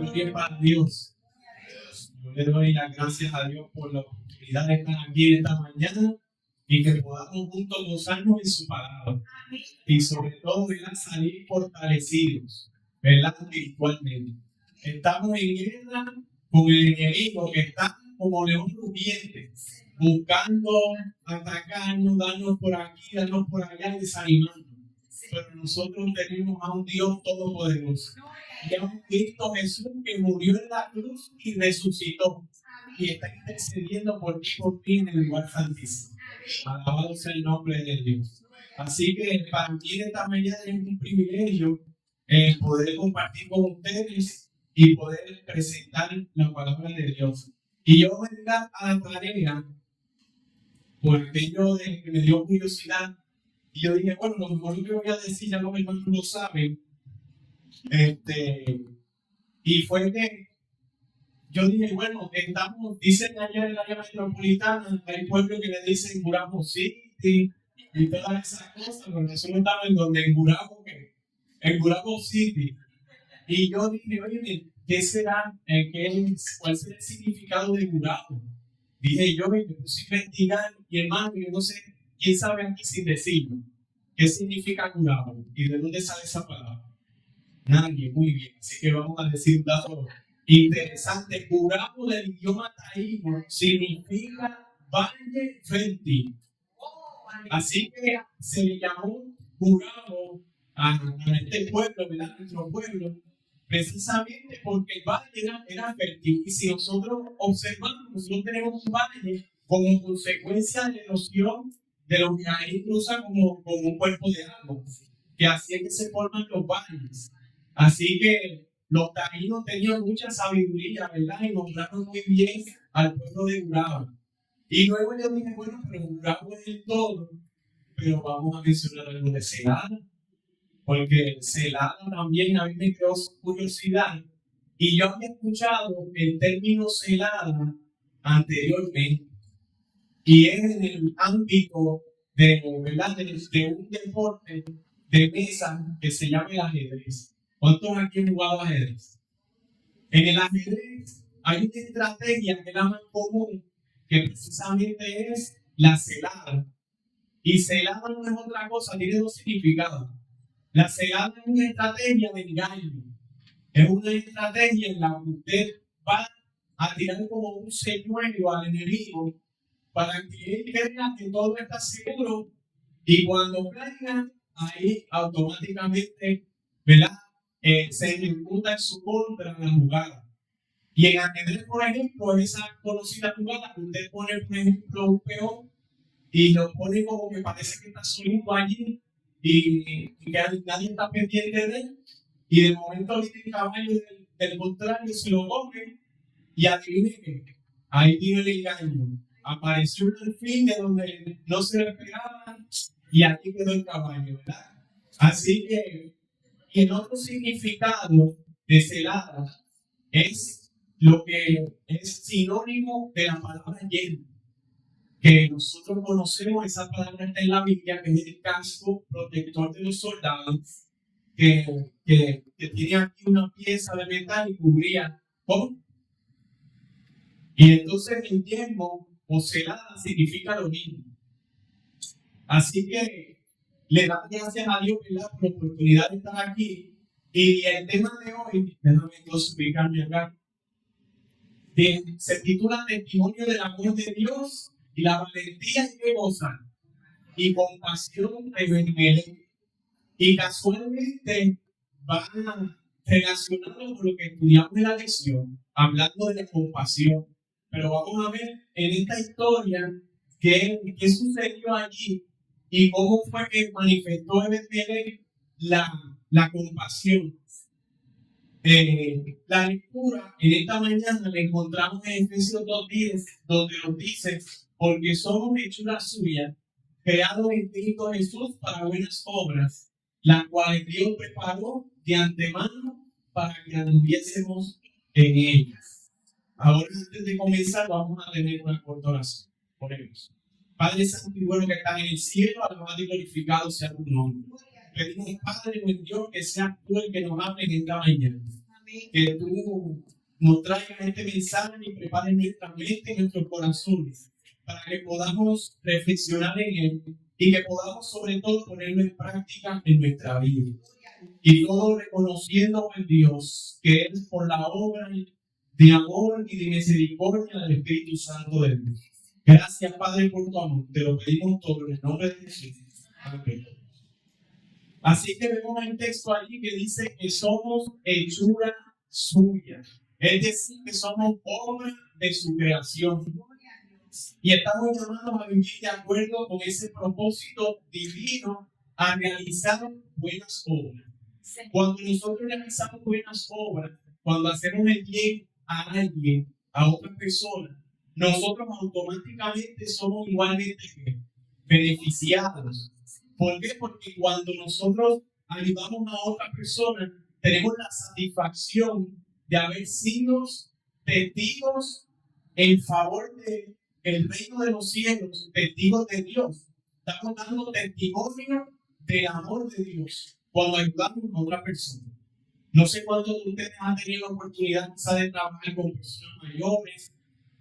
gloria para Dios. Yo le doy las gracias a Dios por la oportunidad de estar aquí esta mañana y que podamos juntos gozarnos en su palabra. Y sobre todo, ¿verdad? Salir fortalecidos, ¿verdad? Espiritualmente. Estamos en guerra con el enemigo que está como león rugiente, buscando atacarnos, darnos por aquí, darnos por allá, desanimarnos. Pero nosotros tenemos a un Dios todopoderoso y a un Cristo Jesús que murió en la cruz y resucitó y está intercediendo por ti, por mí en el lugar santísimo. Alabado sea el nombre de Dios. Así que para mí esta mañana es un privilegio poder compartir con ustedes y poder presentar la palabra de Dios. Y yo voy a dar a la tarea por aquello de que me dio curiosidad. Y yo dije, bueno, lo mejor que voy a decir ya los hermanos lo saben. Y fue que yo dije, bueno, dicen allá en el área metropolitana, hay pueblos que le dicen Gurabo City y todas esas cosas, pero nosotros estamos en donde, en Gurabo City. Y yo dije, oye, ¿qué será? ¿Cuál será el significado de Gurabo? Dije yo, me puse a investigar y hermano, yo no sé, ¿quién sabe aquí sin decirlo? ¿Qué significa Gurabo? ¿Y de dónde sale esa palabra? Nadie, muy bien. Así que vamos a decir un dato interesante. Gurabo del idioma taíno significa valle fértil. Así que se le llamó Gurabo a este pueblo, ¿verdad? Nuestro pueblo, precisamente porque el valle era fértil. Y si nosotros observamos, nosotros tenemos un valle como consecuencia de erosión de lo que ahí cruza como un cuerpo de agua, que así es que se forman los valles. Así que los taínos tenían mucha sabiduría, ¿verdad? Y nombraron muy bien al pueblo de Gurabo. Y luego yo dije, bueno, pero Gurabo es el todo, pero vamos a mencionar algo de Celada, porque Celada también a mí me creó curiosidad. Y yo había escuchado el término Celada anteriormente. Y es en el ámbito ¿verdad? De un deporte de mesa que se llama el ajedrez. ¿Cuántos aquí han jugado ajedrez? En el ajedrez hay una estrategia que es la más común, que precisamente es la celada. Y celada no es otra cosa, tiene dos significados. La celada es una estrategia de engaño. Es una estrategia en la que usted va a tirar como un señuelo al enemigo para que él crea que todo está seguro y cuando caiga, ahí automáticamente, ¿verdad? Se ejecuta en su contra la jugada. Y en ajedrez, por ejemplo, esa conocida jugada, usted pone, por ejemplo, un peón y lo pone como que parece que está solito allí y que nadie está pendiente de él. Y de momento viene el caballo del contrario, se lo come y adivine que ahí tiene el engaño. Apareció un alfil de donde no se lo esperaban y aquí quedó el caballo, ¿verdad? Así que el otro significado de celada es lo que es sinónimo de la palabra yelmo, que nosotros conocemos. Esa palabra está en la Biblia, que es el casco protector de los soldados, que tiene aquí una pieza de metal y cubría todo. Y entonces el yelmo o celada significa lo mismo. Así que le damos gracias a Dios, ¿verdad?, por la oportunidad de estar aquí. Y el tema de hoy, déjame entonces ubicarme acá, se titula Testimonio del amor de Dios y la valentía que gozan y compasión de Benmelech. Y casualmente van relacionados con lo que estudiamos en la lección, hablando de la compasión. Pero vamos a ver en esta historia qué sucedió allí y cómo fue que manifestó Benmelech la compasión. La lectura en esta mañana la encontramos en Efesios 2:10, donde nos dice: porque somos hechura suya, creados en Cristo Jesús para buenas obras, las cuales Dios preparó de antemano para que anduviésemos en ellas. Ahora, antes de comenzar, vamos a tener una corta oración. Oremos. Padre Santo y bueno que estás en el cielo, alabado y glorificado sea tu nombre. Pedimos, Padre buen Dios, que seas tú el que nos hable en esta mañana. que tú nos traigas este mensaje y prepares nuestra mente y nuestros corazones para que podamos reflexionar en él y que podamos sobre todo ponerlo en práctica en nuestra vida. Y todo reconociendo en Dios que es por la obra de amor y de misericordia del Espíritu Santo de Dios. Gracias, Padre, por tu amor. Te lo pedimos todo en el nombre de Jesús. Amén. Así que vemos el texto allí que dice que somos hechura suya. Es decir, que somos obra de su creación. Y estamos llamados a vivir de acuerdo con ese propósito divino a realizar buenas obras. Cuando nosotros realizamos buenas obras, cuando hacemos el bien a alguien, a otra persona, nosotros automáticamente somos igualmente beneficiados. ¿Por qué? Porque cuando nosotros ayudamos a otra persona, tenemos la satisfacción de haber sido testigos en favor del reino de los cielos, testigos de Dios. Estamos dando testimonio del amor de Dios cuando ayudamos a otra persona. No sé cuántos de ustedes han tenido la oportunidad de trabajar con personas mayores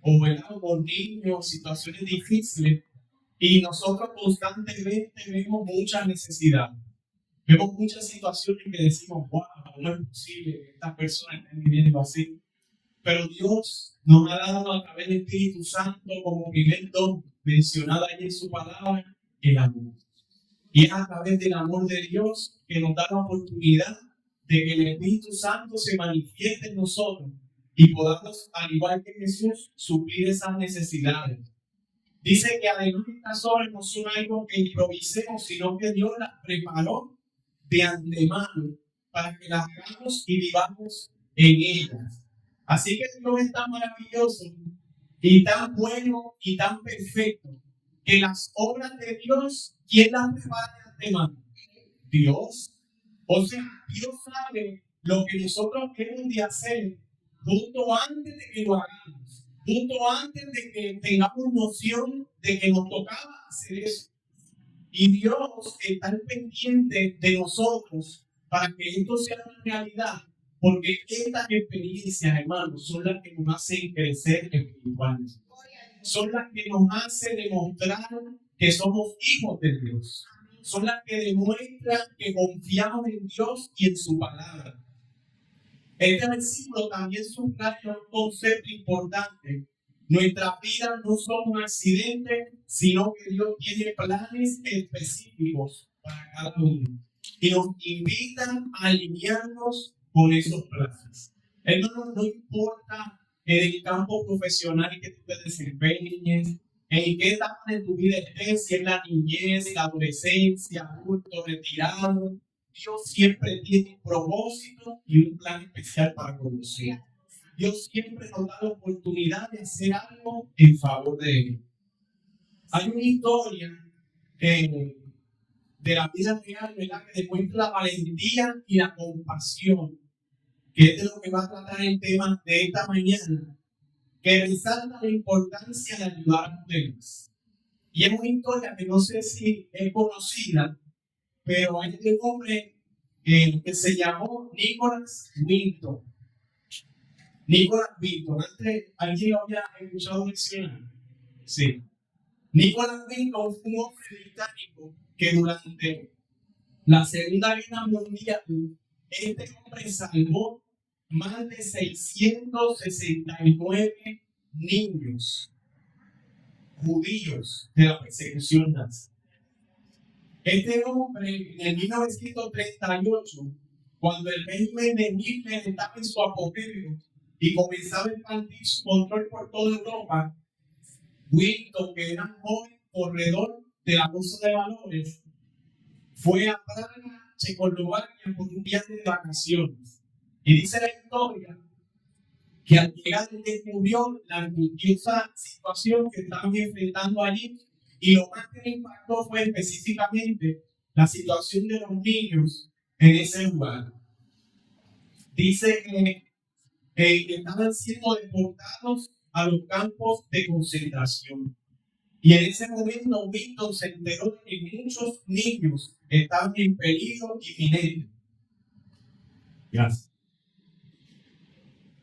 o con niños, situaciones difíciles, y nosotros constantemente vemos muchas necesidades. Vemos muchas situaciones que decimos, wow, no es posible que estas personas estén viviendo así. Pero Dios nos ha dado a través del Espíritu Santo como primer don mencionado ahí en su palabra, el amor. Y es a través del amor de Dios que nos da la oportunidad de que el Espíritu Santo se manifieste en nosotros y podamos, al igual que Jesús, suplir esas necesidades. Dice que además estas obras no son algo que improvisemos, sino que Dios las preparó de antemano para que las hagamos y vivamos en ellas. Así que Dios es tan maravilloso y tan bueno y tan perfecto que las obras de Dios, ¿quién las prepara de antemano? Dios. O sea, Dios sabe lo que nosotros queremos de hacer justo antes de que lo hagamos, justo antes de que tengamos noción de que nos tocaba hacer eso. Y Dios está al pendiente de nosotros para que esto sea una realidad, porque estas experiencias, hermanos, son las que nos hacen crecer espiritualmente. Son las que nos hacen demostrar que somos hijos de Dios. Son las que demuestran que confiamos en Dios y en su palabra. Este versículo también subraya un concepto importante. Nuestras vidas no son un accidente, sino que Dios tiene planes específicos para cada uno. Y nos invitan a alinearnos con esos planes. Hermanos, no importa en el campo profesional que tú te desempeñes, en qué etapa de tu vida estés, si es la niñez, la adolescencia, adulto, retirado, Dios siempre tiene un propósito y un plan especial para conducir. Dios siempre nos da la oportunidad de hacer algo en favor de Él. Hay una historia de la vida real, ¿verdad?, que demuestra la valentía y la compasión, que es de lo que va a tratar el tema de esta mañana, que resalta la importancia de ayudar a los demás. Y es una historia que no sé si es conocida, pero hay un hombre que se llamó Nicholas Winton. Nicholas Winton, antes alguien lo había escuchado mencionar. Sí. Nicholas Winton fue un hombre británico que durante la Segunda Guerra Mundial, este hombre salvó más de 669 niños judíos de la persecución nazi. Este hombre, en 1938, cuando el régimen de Hitler estaba en su apogeo y comenzaba a expandir su control por toda Europa, Winton, que era un joven corredor de la bolsa de valores, fue a Praga, Checoslovaquia, por un viaje de vacaciones. Y dice la historia que al llegar él descubrió la angustiosa situación que estaban enfrentando allí, y lo más que le impactó fue específicamente la situación de los niños en ese lugar. Dice que estaban siendo deportados a los campos de concentración. Y en ese momento Winton se enteró de que muchos niños estaban en peligro inminente. Gracias.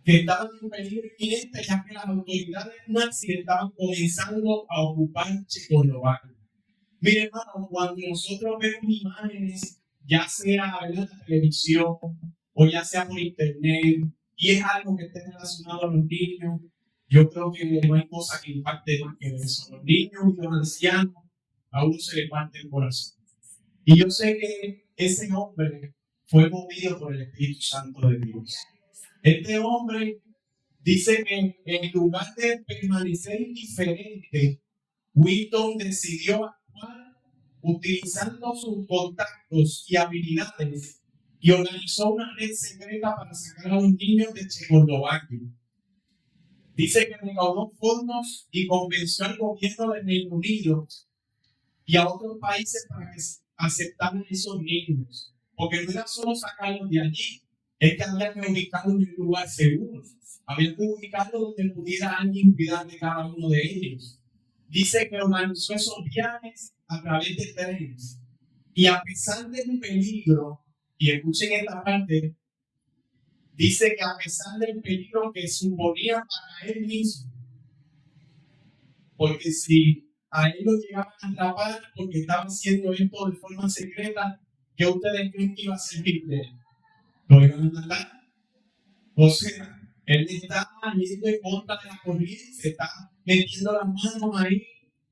que estaban en peligro inminente, ya que las autoridades nazis estaban comenzando a ocupar Checoslovaquia. Mire, hermano, cuando nosotros vemos imágenes, ya sea en la televisión o ya sea por internet, y es algo que esté relacionado a los niños, yo creo que no hay cosa que impacte más que eso. Los niños y los ancianos, a uno se le parte el corazón. Y yo sé que ese hombre fue movido por el Espíritu Santo de Dios. Este hombre dice que en lugar de permanecer indiferente, Wheaton decidió actuar utilizando sus contactos y habilidades y organizó una red secreta para sacar a los niños de Checoslovaquia. Dice que recaudó fondos y convenció al gobierno del Reino Unido y a otros países para que aceptaran esos niños. Porque no era solo sacarlos de allí, es que había que ubicarlos en un lugar seguro. Había que ubicarlos donde pudiera alguien cuidar de cada uno de ellos. Dice que organizó esos viajes a través de trenes. Y a pesar del peligro, y escuchen esta parte, dice que a pesar del peligro que suponía para él mismo, porque si a él lo llegaban a atrapar porque estaba haciendo esto de forma secreta, ¿qué ustedes creen que iba a hacer Hitler? ¿Lo iban a matar? O sea, él está yendo en contra de la corriente, se está metiendo las manos ahí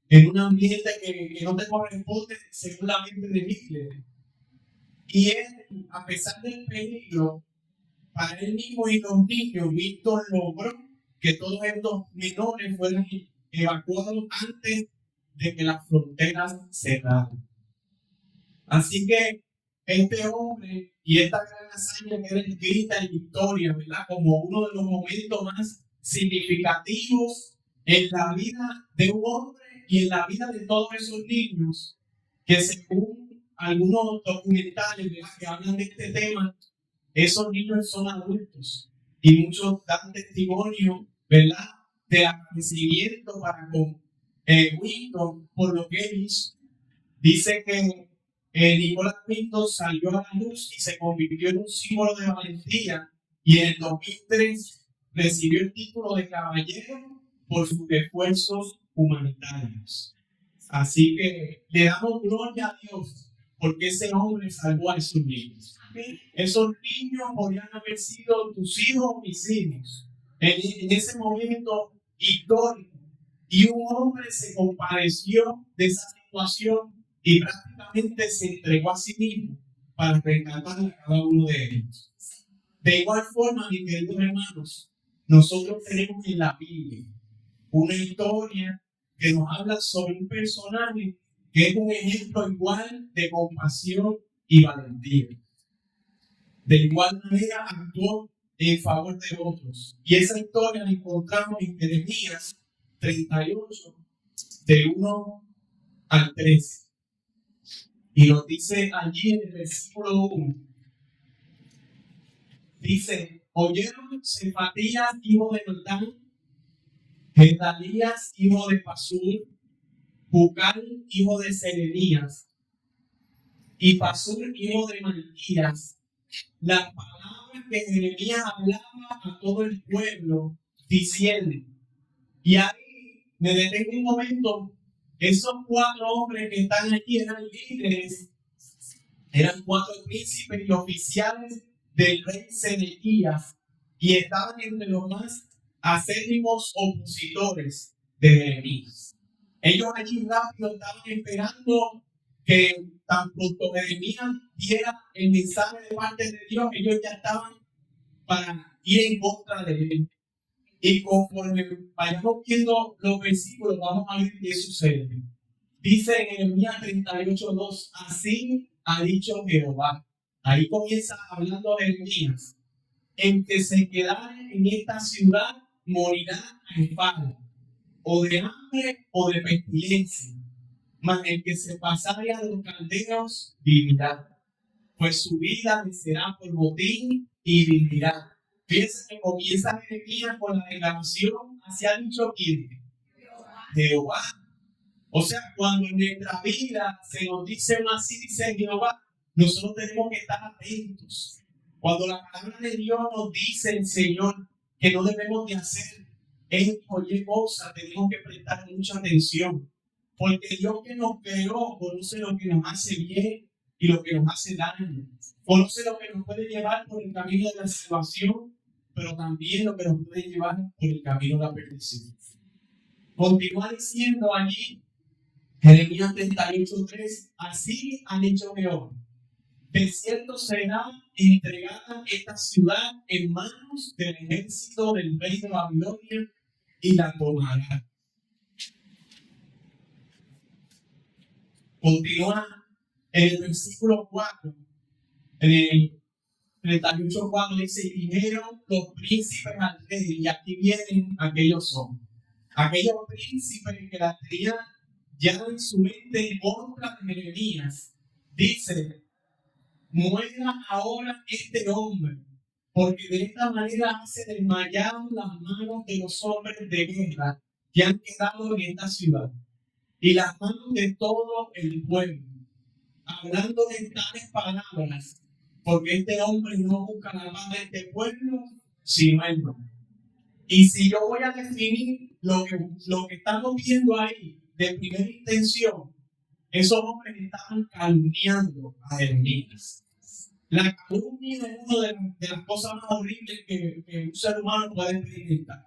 en un ambiente que no te corresponde según la mente de Hitler. Y él, a pesar del peligro, para él mismo y los niños, Víctor logró que todos estos menores fueran evacuados antes de que las fronteras cerraran. Así que este hombre y esta gran hazaña que era escrita en historia, ¿verdad? Como uno de los momentos más significativos en la vida de un hombre y en la vida de todos esos niños, que según algunos documentales, ¿verdad?, que hablan de este tema, esos niños son adultos y muchos dan testimonio, ¿verdad?, de agradecimiento para con Wheaton por lo que él hizo. Dice que Nicolás Wheaton salió a la luz y se convirtió en un símbolo de valentía, y en el 2003 recibió el título de caballero por sus esfuerzos humanitarios. Así que le damos gloria a Dios porque ese hombre salvó a esos niños. Esos niños podrían haber sido tus hijos o mis hijos en ese momento histórico, y un hombre se compadeció de esa situación y prácticamente se entregó a sí mismo para rescatar a cada uno de ellos. De igual forma, mis queridos hermanos, nosotros tenemos en la Biblia una historia que nos habla sobre un personaje que es un ejemplo igual de compasión y valentía. De igual manera actuó en favor de otros. Y esa historia la encontramos en Jeremías 38, del 1 al 3. Y nos dice allí en el versículo 1, dice: oyeron Cefatías, hijo de Notán, Gedalías, hijo de Pasur, Jucal, hijo de Selemías, y Pasur, hijo de Malquías, las palabras que Jeremías hablaba a todo el pueblo, diciendo. Y ahí me detengo un momento. Esos 4 hombres que están allí eran líderes, eran 4 príncipes y oficiales del rey Sedequías, y estaban entre los más acérrimos opositores de Jeremías. Ellos allí rápido estaban esperando que tan pronto Jeremías diera el mensaje de parte de Dios, ellos ya estaban para ir en contra de él. Y conforme vayamos viendo los versículos, vamos a ver qué sucede. Dice en Jeremías 38:2, así ha dicho Jehová. Ahí comienza hablando Jeremías: el que se quedare en esta ciudad morirá a espada, o de hambre o de pestilencia, mas el que se pasare a los caldeos vivirá, pues su vida le será por botín y vivirá. Fíjense que comienza Jeremías con la declaración: así ha dicho ¿quién? Jehová. O sea, cuando en nuestra vida se nos dice así dice Jehová, nosotros tenemos que estar atentos. Cuando la palabra de Dios nos dice el Señor, que no debemos de hacer X o Y cosas, tenemos que prestar mucha atención. Porque Dios que nos creó conoce lo que nos hace bien y lo que nos hace daño. Conoce lo que nos puede llevar por el camino de la salvación, pero también lo que nos puede llevar por el camino de la perdición. Continúa diciendo allí, Jeremías 38:3, así han hecho Jehová. De cierto será entregada esta ciudad en manos del ejército del rey de Babilonia y la tomará. Continúa en el versículo 4, en el 38:4 dice, y dijeron los príncipes al rey, y aquí vienen aquellos hombres. Aquellos príncipes que la tenían ya en su mente en contra de Jeremías, dice, muera ahora este hombre, porque de esta manera hace desmayar las manos de los hombres de guerra que han quedado en esta ciudad, y las manos de todo el pueblo, hablando de tales palabras, porque este hombre no busca la paz de este pueblo, sino el nombre. Y si yo voy a definir lo que estamos viendo ahí de primera intención, esos hombres estaban calumniando a Jeremías. La calumnia es una de las cosas más horribles que un ser humano puede experimentar.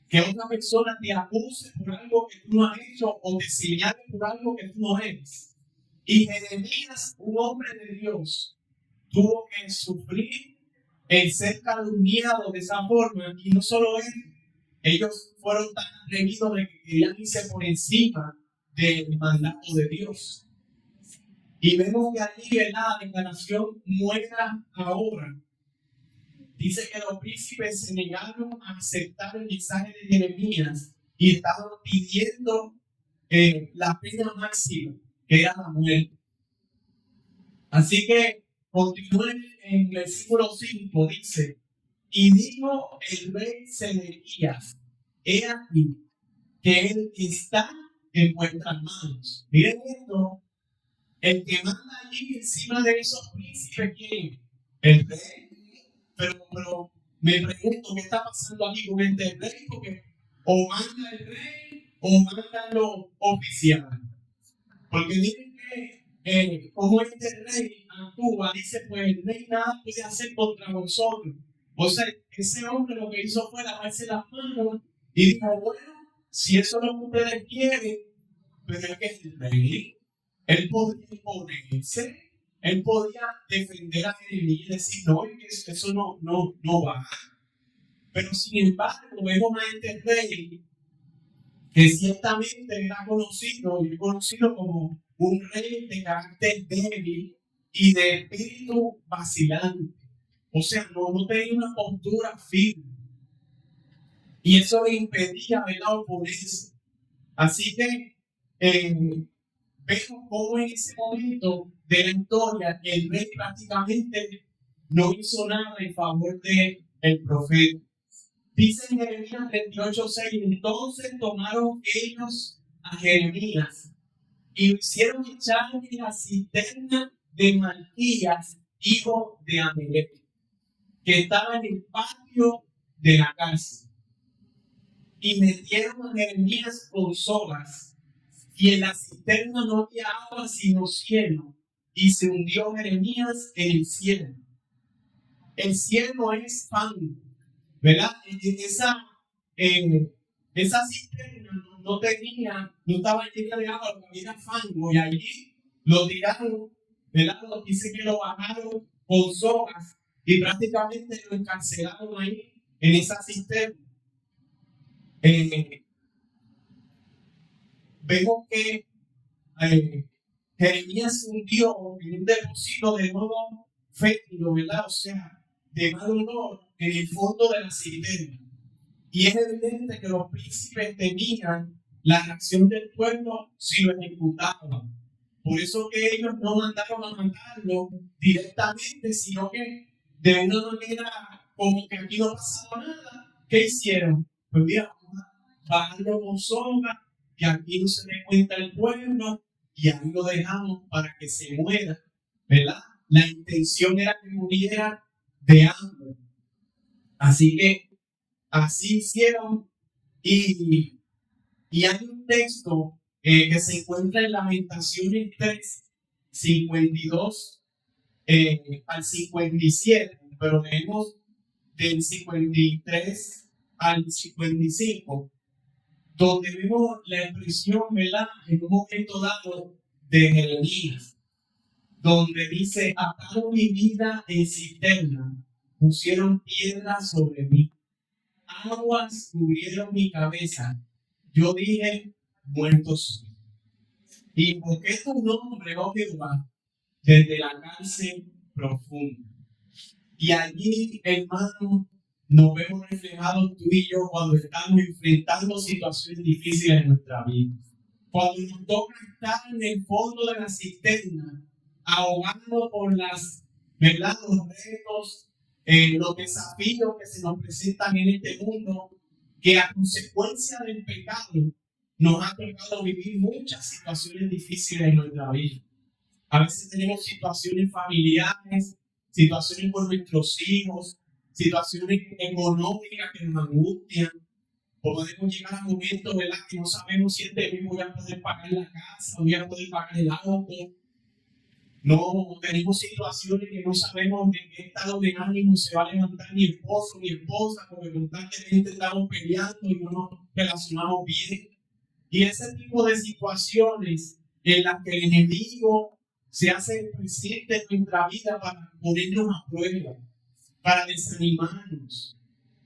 Que otra persona te acuse por algo que tú no has hecho o te señale por algo que tú no eres. Y Jeremías, un hombre de Dios, tuvo que sufrir el ser calumniado de esa forma. Y no solo él, ellos fueron tan atrevidos de que querían irse por encima del mandato de Dios. Y vemos que allí, la declaración muera ahora. Dice que los príncipes se negaron a aceptar el mensaje de Jeremías y estaban pidiendo la pena máxima, que era la muerte. Así que continúa en el versículo 5, dice, y dijo el rey Sedequías, he aquí que él está en vuestras manos. Miren esto, el que manda allí encima de esos príncipes, ¿quién? El rey. Pero me pregunto qué está pasando aquí con este rey, porque o manda el rey o mandan los oficiales. Porque miren que como este rey actúa, dice, pues el rey nada puede hacer contra nosotros. O sea, ese hombre lo que hizo fue lavarse las manos y dijo, bueno, si eso es lo que ustedes quieren, pero es que el rey, él podría imponerse. Él podía defender a Jeremías y decir, no, eso no va. Pero sin embargo, vemos a este rey que ciertamente era conocido como un rey de carácter débil y de espíritu vacilante. O sea, no tenía una postura firme. Y eso le impedía oponerse. Así que vemos cómo en ese momento de la historia el rey prácticamente no hizo nada en favor del profeta. Dice en Jeremías 38:6, entonces tomaron ellos a Jeremías y hicieron echar en la cisterna de Malquías, hijo de Amelec, que estaba en el patio de la cárcel. Y metieron a Jeremías con sogas, y en la cisterna no había agua sino cielo, y se hundió Jeremías en el cielo. El cielo es pan, ¿verdad? Esa cisterna no estaba llena de agua, lo que había era fango, y allí lo tiraron, ¿verdad? Dice que lo bajaron con sogas y prácticamente lo encarcelaron ahí en esa cisterna. Vemos que Jeremías se hundió en un depósito de lodo fétido, ¿verdad? O sea, de mal olor en el fondo de la cisterna. Y es evidente que los príncipes temían la reacción del pueblo si lo ejecutaban. Por eso que ellos no mandaron a matarlo directamente, sino que de una manera como que aquí no pasaba nada. ¿Qué hicieron? Pues mira, bajarlo con soga, y aquí no se le cuenta el pueblo, y ahí lo dejamos para que se muera, ¿verdad? La intención era que muriera de hambre. Así que Así hicieron. Y, y hay un texto que se encuentra en Lamentaciones 3, 52 al 57, pero leemos del 53 al 55, donde vemos la expresión, ¿verdad?, en un momento dado de Jeremías, donde dice: ataron mi vida en cisterna, pusieron piedras sobre mí, aguas cubrieron mi cabeza, yo dije: muerto soy. Y invoqué tu nombre, oh Jehová, desde la cárcel profunda. Y allí, hermano, nos vemos reflejados tú y yo cuando estamos enfrentando situaciones difíciles en nuestra vida. Cuando nos toca estar en el fondo de la cisterna, ahogando por ¿verdad?, los retos, los desafíos que se nos presentan en este mundo, que a consecuencia del pecado nos ha tocado vivir muchas situaciones difíciles en nuestra vida. A veces tenemos situaciones familiares, situaciones con nuestros hijos, situaciones económicas que nos angustian. Podemos llegar a momentos, ¿verdad?, que no sabemos si este mes voy a poder pagar la casa, voy a poder pagar el auto. No, tenemos situaciones que no sabemos de qué estado de ánimo se va a levantar mi esposo, mi esposa, porque constantemente estamos peleando y no nos relacionamos bien. Y ese tipo de situaciones en las que el enemigo se hace presente en nuestra vida para ponernos a prueba, para desanimarnos.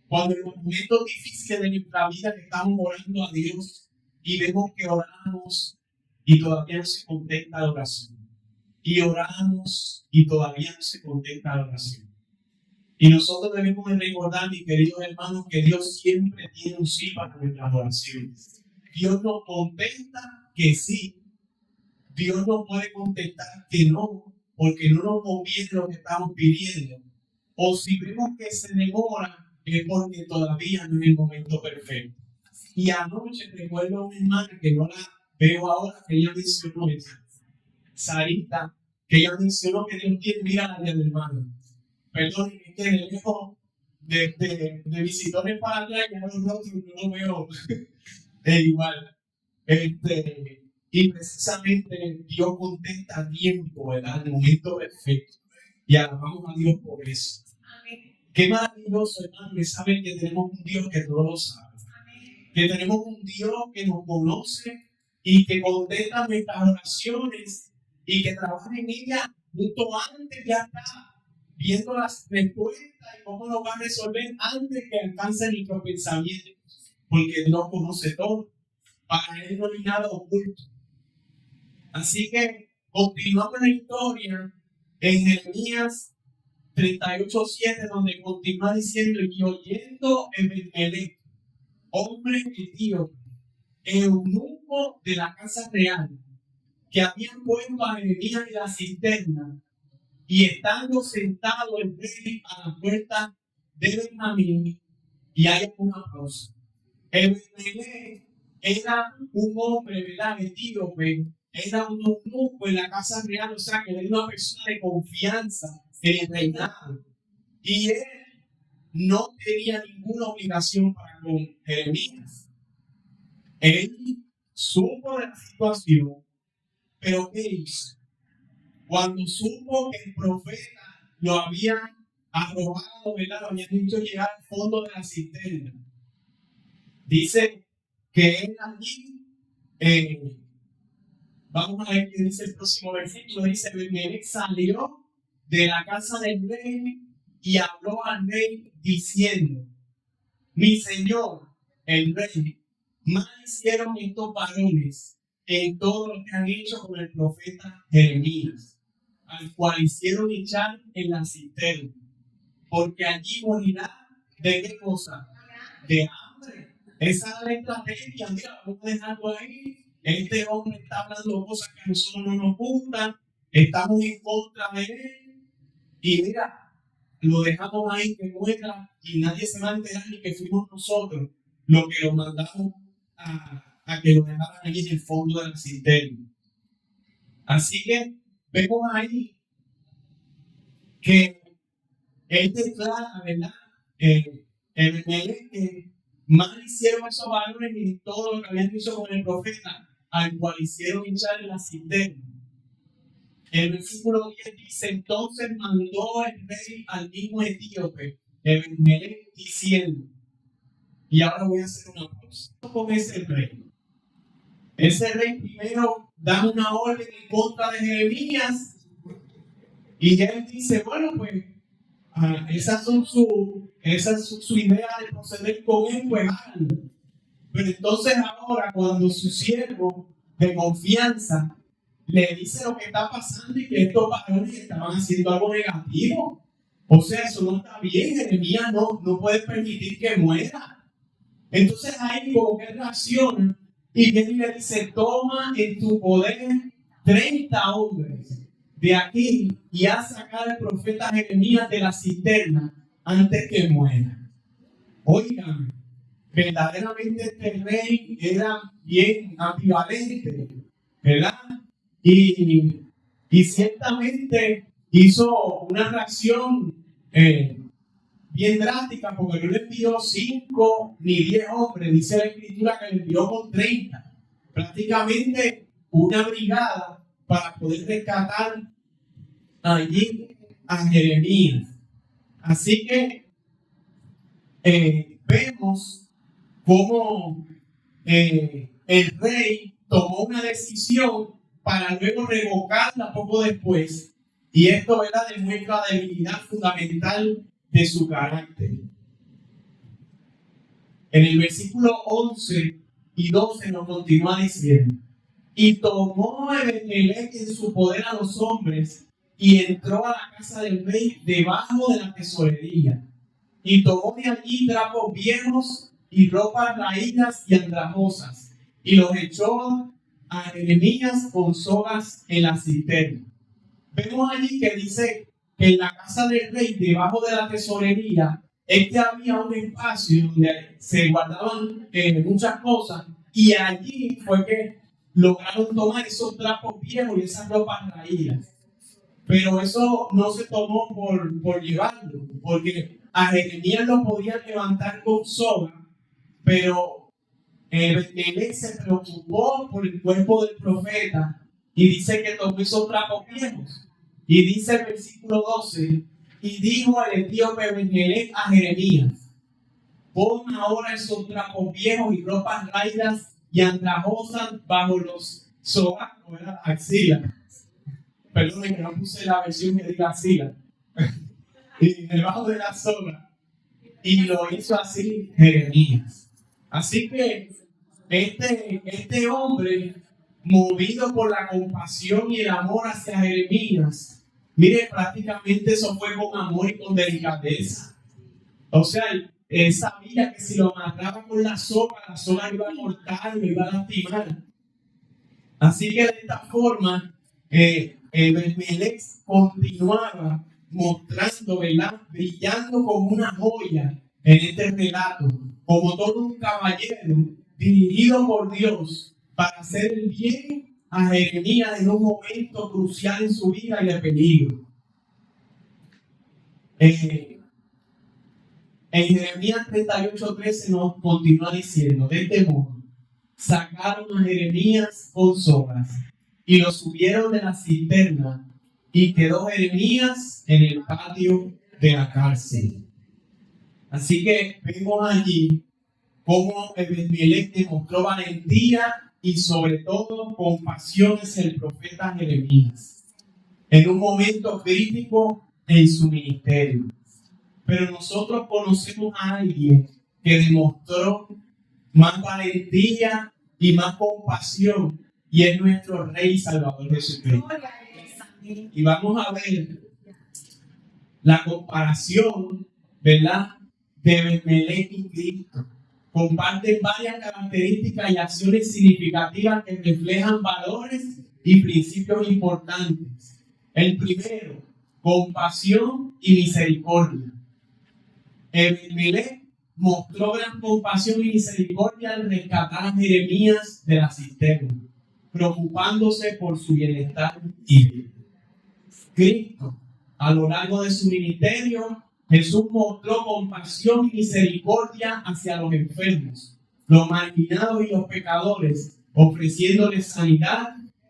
Cuando en los momentos difíciles de nuestra vida que estamos orando a Dios y vemos que oramos y todavía no se contesta la oración. Y oramos y todavía no se contesta la oración. Y nosotros debemos recordar, mis queridos hermanos, que Dios siempre tiene un sí para nuestras oraciones. Dios nos contesta que sí. Dios no puede contestar que no, porque no nos conviene lo que estamos pidiendo. O si vemos que se demora, es porque todavía no es el momento perfecto. Y anoche recuerdo a una hermana que no la veo ahora, que ella mencionó eso. Sarita, que ella mencionó que Dios tiene, mira la del hermano. Perdón, es que de lejos de visitores para atrás, ya los rostros no lo veo igual. Y precisamente Dios contesta a tiempo, ¿verdad?, en el momento perfecto. Y alabamos a Dios por eso. Amén. Qué maravilloso, hermano, que saben que tenemos un Dios que todo lo sabe. Amén. Que tenemos un Dios que nos conoce y que contesta nuestras oraciones y que trabaja en ellas justo antes, ya está viendo las respuestas y cómo nos va a resolver antes que alcance nuestros pensamientos, porque Dios conoce todo. Para Él no hay nada oculto. Así que continuamos la historia en Jeremías 38:7, donde continúa diciendo: y oyendo Ebed-Melech, hombre etíope, eunuco de la casa real, que habían puesto a Jeremías en la cisterna, y estando sentado el rey a la puerta de Benjamín, y hay un aplauso. Ebed-Melech era un hombre, ¿verdad?, etíope, era un eunuco en la casa real, o sea, que era una persona de confianza en el reinado. Y él no tenía ninguna obligación para con Jeremías. Él supo de la situación, pero ¿qué hizo? Cuando supo que el profeta lo había arrojado, ¿verdad?, lo había hecho llegar al fondo de la cisterna, dice que él allí, vamos a ver qué dice el próximo versículo, dice: Ebed-Melech salió de la casa del rey y habló al rey diciendo: mi señor, el rey, mal hicieron estos varones en todo lo que han hecho con el profeta Jeremías, al cual hicieron echar en la cisterna, porque allí morirá ¿de qué cosa? De hambre. Esa es la estrategia. Mira, vamos a dejarlo ahí. Este hombre está hablando cosas que a nosotros no nos gustan, estamos en contra de él, y mira, lo dejamos ahí que muera y nadie se va a enterar ni que fuimos nosotros los que lo mandamos a que lo dejaran allí en el fondo del cisterna. Así que vemos ahí que él declara, ¿verdad?, que mal hicieron esos varones y todo lo que habían dicho con el profeta, al cual hicieron hinchar en la cisterna. El versículo 10 dice: entonces mandó el rey al mismo etíope, Ebed-melech, diciendo, y ahora voy a hacer una pausa. ¿Cómo es el rey? Ese rey primero da una orden en contra de Jeremías y él dice, bueno, pues esa es su idea de proceder con él, pues háganlo. Pero entonces ahora, cuando su siervo de confianza le dice lo que está pasando y que estos varones estaban haciendo algo negativo, o sea, eso no está bien, Jeremías no puede permitir que muera. Entonces ahí como que reacciona y viene y le dice, toma en tu poder 30 hombres de aquí y haz sacar al profeta Jeremías de la cisterna antes que muera. Oigan, verdaderamente este rey era bien ambivalente, ¿verdad? Y ciertamente hizo una reacción bien drástica, porque no le envió 5 ni 10 hombres, dice la escritura que le envió con 30, prácticamente una brigada para poder rescatar allí a Jeremías. Así que vemos cómo el rey tomó una decisión para luego revocarla poco después, y esto demuestra la debilidad fundamental de su carácter. En el versículo 11 y 12 nos continúa diciendo, y tomó Ebed-melech en su poder a los hombres y entró a la casa del rey debajo de la tesorería y tomó de allí trapos viejos y ropas raídas y andrajosas y los echó a Jeremías con sogas en la cisterna. Vemos allí que dice que en la casa del rey, debajo de la tesorería, había un espacio donde se guardaban muchas cosas, y allí fue que lograron tomar esos trapos viejos y esas ropas raídas. Pero eso no se tomó por llevarlo, porque a Jeremías lo podían levantar con soga, pero él se preocupó por el cuerpo del profeta y dice que tomó esos trapos viejos. Y dice el versículo 12, y dijo el etíope Ebed-melech a Jeremías, pon ahora esos trapos viejos y ropas raídas y andrajosas bajo los sobacos, axilas. Perdón, que no puse la versión que diga axila. Y debajo de la soga. Y lo hizo así Jeremías. Así que este hombre, movido por la compasión y el amor hacia Jeremías, mire, prácticamente eso fue con amor y con delicadeza. O sea, él sabía que si lo amarraba con la soga iba a cortar, lo iba a lastimar. Así que de esta forma, Ebed-melech continuaba mostrando, brillando como una joya en este relato, como todo un caballero dirigido por Dios para hacer el bien a Jeremías en un momento crucial en su vida y de peligro. En Jeremías 38:13 nos continúa diciendo, de este modo, sacaron a Jeremías con sogas y lo subieron de la cisterna, y quedó Jeremías en el patio de la cárcel. Así que vemos allí cómo Ebed-melech demostró valentía y sobre todo compasión hacia el profeta Jeremías en un momento crítico en su ministerio. Pero nosotros conocemos a alguien que demostró más valentía y más compasión, y es nuestro Rey y Salvador Jesucristo. Y vamos a ver la comparación, ¿verdad?, de Ebed-melech y Cristo. Comparten varias características y acciones significativas que reflejan valores y principios importantes. El primero, compasión y misericordia. Ebed-melech mostró gran compasión y misericordia al rescatar a Jeremías de la cisterna, preocupándose por su bienestar y vida. Cristo, a lo largo de su ministerio, Jesús mostró compasión y misericordia hacia los enfermos, los marginados y los pecadores, ofreciéndoles sanidad,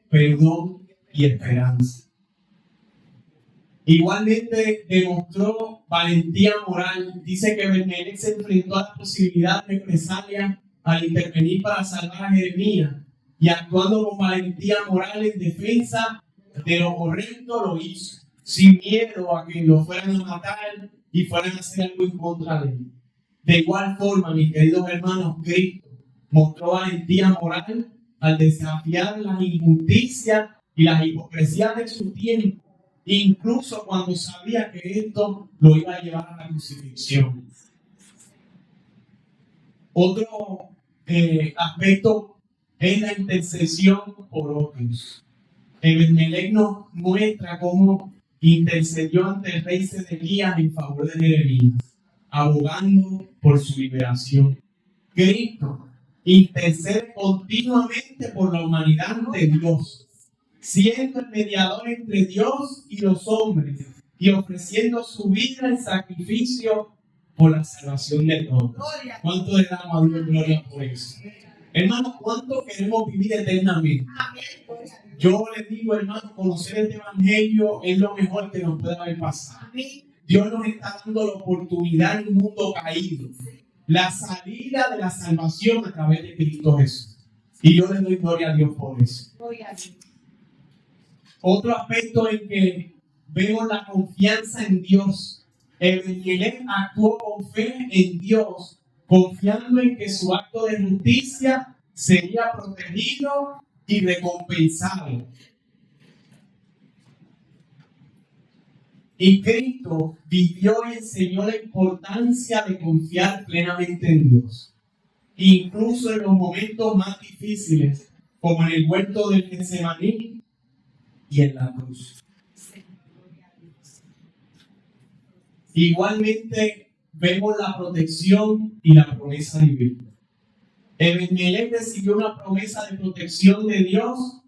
perdón y esperanza. Igualmente demostró valentía moral. Dice que Ben-Melech se enfrentó a la posibilidad de represalia al intervenir para salvar a Jeremías, y actuando con valentía moral en defensa de lo correcto lo hizo, sin miedo a que lo fueran a matar y fueran a hacer algo en contra de él. De igual forma, mis queridos hermanos, Cristo mostró valentía moral al desafiar las injusticias y las hipocresías de su tiempo, incluso cuando sabía que esto lo iba a llevar a la crucifixión. Otro aspecto es la intercesión por otros. Ben-Melech nos muestra cómo intercedió ante el rey Sedequías en favor de Jeremías, abogando por su liberación. Cristo intercede continuamente por la humanidad ante Dios, siendo el mediador entre Dios y los hombres y ofreciendo su vida en sacrificio por la salvación de todos. ¿Cuánto le damos a Dios gloria por eso? Hermanos, ¿cuánto queremos vivir eternamente? Yo les digo, hermanos, conocer este evangelio es lo mejor que nos puede haber pasado. Dios nos está dando la oportunidad en un mundo caído, la salida de la salvación a través de Cristo Jesús. Y yo le doy gloria a Dios por eso. Otro aspecto en que vemos la confianza en Dios. Ben-Melech actuó con fe en Dios, confiando en que su acto de justicia sería protegido y recompensado. Y Cristo vivió y enseñó la importancia de confiar plenamente en Dios, incluso en los momentos más difíciles, como en el huerto del Getsemaní y en la cruz. Igualmente vemos la protección y la promesa divina. Ben-Melech recibió una promesa de protección de Dios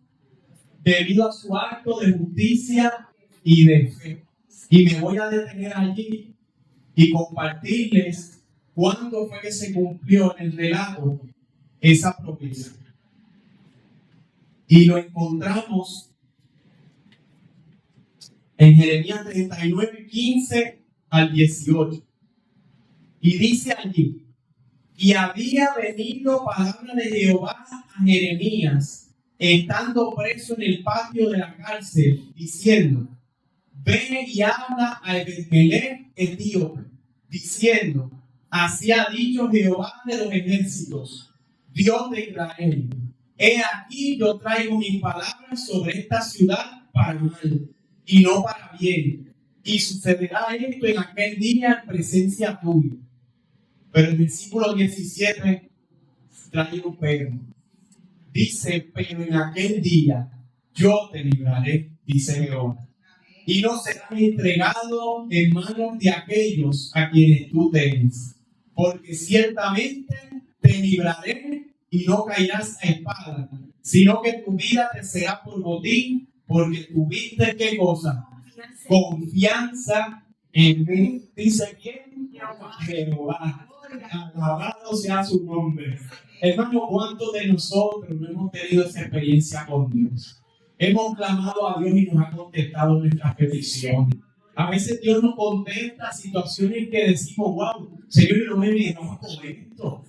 debido a su acto de justicia y de fe. Y me voy a detener allí y compartirles cuándo fue que se cumplió en el relato esa promesa. Y lo encontramos en Jeremías 39, 15 al 18. Y dice allí: y había venido palabra de Jehová a Jeremías, estando preso en el patio de la cárcel, diciendo: ve y habla a Ben-Melech etíope, diciendo: así ha dicho Jehová de los ejércitos, Dios de Israel: he aquí yo traigo mis palabras sobre esta ciudad para mal y no para bien, y sucederá esto en aquel día en presencia tuya. Pero el versículo 17 trae un pero. Dice: pero en aquel día yo te libraré, dice Jehová, y no serás entregado en manos de aquellos a quienes tú temes, porque ciertamente te libraré y no caerás a espada, sino que tu vida te será por botín, porque tuviste ¿qué cosa? Confianza en mí. ¿Dice quién? Jehová. Alabado sea su nombre. Hermano, ¿cuántos de nosotros no hemos tenido esa experiencia con Dios? Hemos clamado a Dios y nos ha contestado nuestras peticiones. A veces Dios nos contesta situaciones que decimos: wow, Señor, yo no me enojo con esto.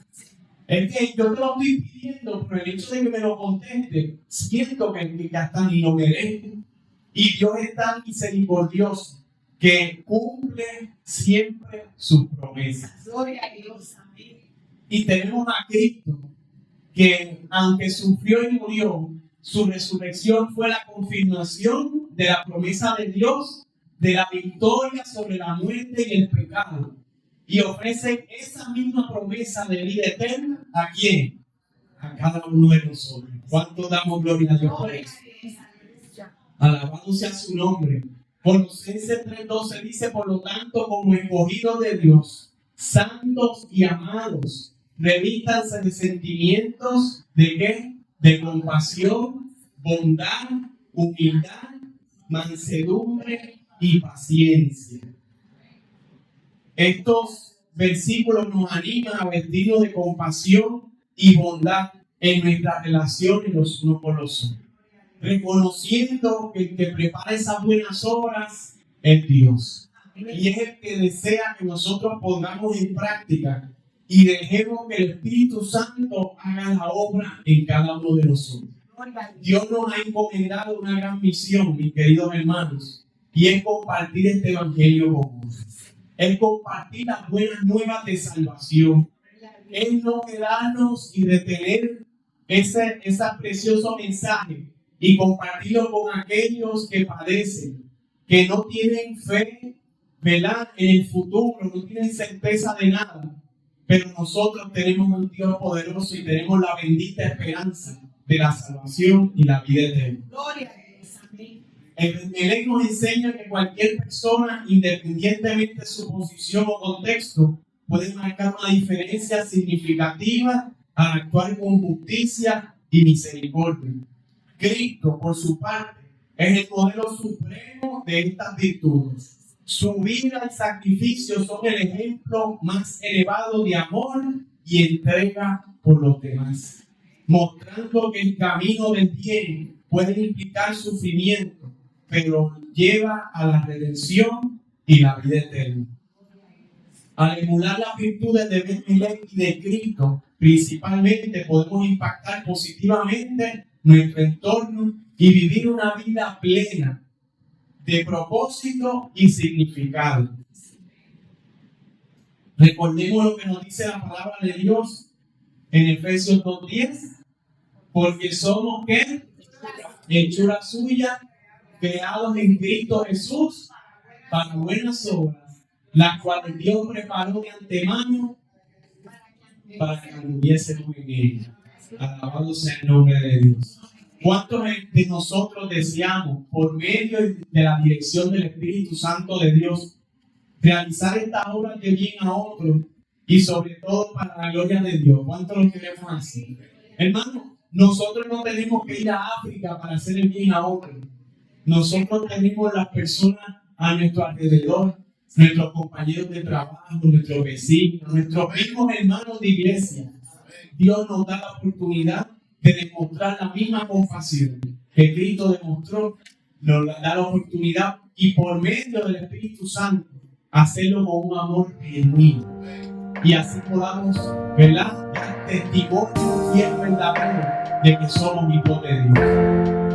Es que yo te lo estoy pidiendo, pero el hecho de que me lo conteste, siento que ya está y lo merezco. Y Dios es tan misericordioso que cumple siempre sus promesas. Gloria a Dios. Amén. Y tenemos a Cristo, que aunque sufrió y murió, su resurrección fue la confirmación de la promesa de Dios, de la victoria sobre la muerte y el pecado. Y ofrece esa misma promesa de vida eterna ¿a quién? A cada uno de nosotros. ¿Cuánto damos gloria a Dios por eso? Alabado sea su nombre. Colosenses 3:12 dice: por lo tanto, como escogidos de Dios, santos y amados, revístanse de sentimientos ¿de qué? De compasión, bondad, humildad, mansedumbre y paciencia. Estos versículos nos animan a vestirnos de compasión y bondad en nuestras relaciones los unos con los otros, reconociendo que el que prepara esas buenas obras es Dios. Y es el que desea que nosotros pongamos en práctica y dejemos que el Espíritu Santo haga la obra en cada uno de nosotros. Dios nos ha encomendado una gran misión, mis queridos hermanos, y es compartir este evangelio con otros. Es compartir las buenas nuevas de salvación. Es no quedarnos y retener ese precioso mensaje y compartirlo con aquellos que padecen, que no tienen fe, ¿verdad?, en el futuro, no tienen certeza de nada. Pero nosotros tenemos un Dios poderoso y tenemos la bendita esperanza de la salvación y la vida eterna. El nos enseña que cualquier persona, independientemente de su posición o contexto, puede marcar una diferencia significativa al actuar con justicia y misericordia. Cristo, por su parte, es el modelo supremo de estas virtudes. Su vida y sacrificio son el ejemplo más elevado de amor y entrega por los demás, mostrando que el camino del bien puede implicar sufrimiento, pero lleva a la redención y la vida eterna. Al emular las virtudes de Ben-Melech y de Cristo, principalmente podemos impactar positivamente nuestro entorno y vivir una vida plena de propósito y significado. Recordemos lo que nos dice la palabra de Dios en Efesios 2:10, porque somos ¿qué? Hechura suya, creados en Cristo Jesús para buenas obras, las cuales Dios preparó de antemano para que anduviésemos en ella. Alabado sea el nombre de Dios. ¿Cuántos de nosotros deseamos, por medio de la dirección del Espíritu Santo de Dios, realizar estas obras de bien a otros y sobre todo para la gloria de Dios? ¿Cuántos lo queremos hacer? Hermano, nosotros no tenemos que ir a África para hacer el bien a otros. Nosotros tenemos las personas a nuestro alrededor, nuestros compañeros de trabajo, nuestros vecinos, nuestros mismos hermanos de iglesia. Dios nos da la oportunidad de demostrar la misma compasión que Cristo demostró, nos da la oportunidad y por medio del Espíritu Santo hacerlo con un amor genuino y así podamos, ¿verdad?, dar testimonio fiel, verdadero de que somos hijos de Dios.